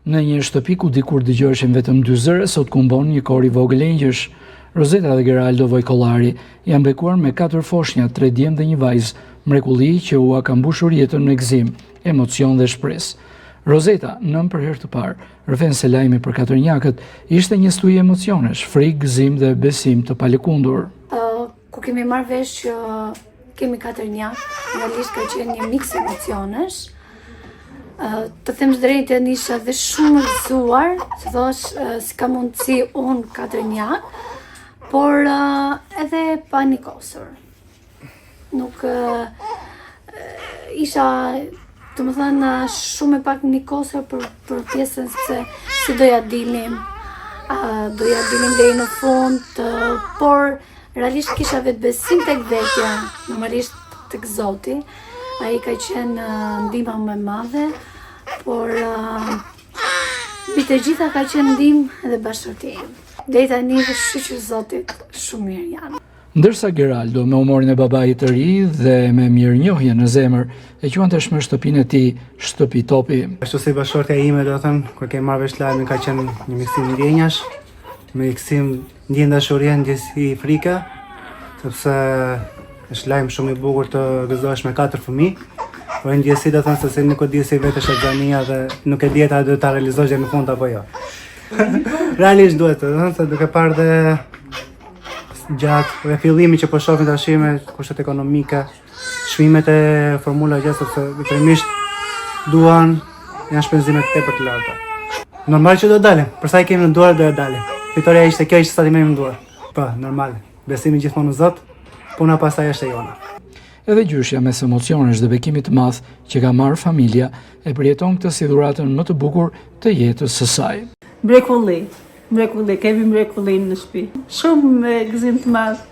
Në një shtëpi ku dikur dëgjoheshin vetëm dy zëre, sot kumbon një kor i vogël engjësh. Roseta dhe Geraldo Vojkollari janë bekuar me 4 foshnja, 3 djem dhe një vajzë, mrekulli që ua ka mbushur jetën në gëzim, emocion dhe shpresë. Roseta, nën për herë të parë, rëfen se lajmi për katërnjakët ishte një stuj emocionesh, frikë, gëzim dhe besim të palëkundur. Ku kemi marrë vesh që kemi katërnjak, realisht ka qenë një miks emocionesh. Të them të drejtën, isha dhe shumë rëzuar, se thosh si ka mundësi unë katërnjak, por edhe panikosur. Nuk isha, të më thënë, shumë e pak nikosur për pjesën se si doja dilim deri në fund, por realisht kisha vetë besim tek vetja, normalisht tek Zoti. Ai ka qenë ndihma më e madhe, por mbi të gjitha ka qenë ndihmë edhe bashkëtim. Deri tani shqyqë Zotit shumë mirë janë. Ndërsa Geraldo, me humorin e babait të ri dhe me mirënjohje në zemër, e quan tashmë shtëpinë e tij shtëpi topi. Ashtu si bashkëshortja ime, do të thënë, kur kemi marrë vesh lajmin, ka qenë një miksim ndjenjash, me miksim ndjen dashurie, ndjesi frike, sepse është lajm shumë i bukur të gëzohesh me 4 fëmijë. Po ndjesi do të thënë se nuk e di si vetë është xhania dhe nuk e di a do ta realizosh deri në fund apo jo. Realisht duhet të thënë se duke parë dhe gjatë fillimit që po shohim tash me kushtet ekonomike, çmimet e Formula 6 sepse detyrimisht duan janë shpenzime të tepër të larta. Normal që do dalim, për sa i kemi në duar do të dalim. Fitoria ishte kjo, ishte sa i merrim në duar. Po, normal. Besimi gjithmonë në Zot, puna pastaj është e jona. Edhe gjyshja mes emocionesh dhe bekimit të madh që ka marrë familja e përjeton këtë si dhuratën më të bukur të jetës së saj. Mrekulli, kemi mrekullin në shtëpi. Shumë gëzim të madh.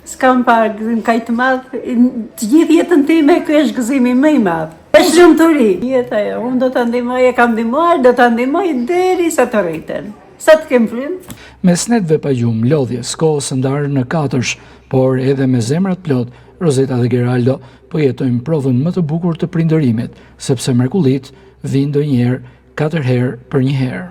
S'kam parë gëzim kaq të madh. Të gjithë jetën time ky është gëzimi më i madh. Është lumturi. Jeta jo, unë do ta ndihmoj, e kam ndihmuar, do ta ndihmoj derisa të rriten. Sa të kem frymë. Me snetëve pa gjumë, lodhjes, kohës së ndarë në katërsh, por edhe me zemrat plot, Roseta dhe Geraldo po jetojnë provën më të bukur të prindërimit, sepse mrekullit vinë ndonjëherë 4 herë për një herë.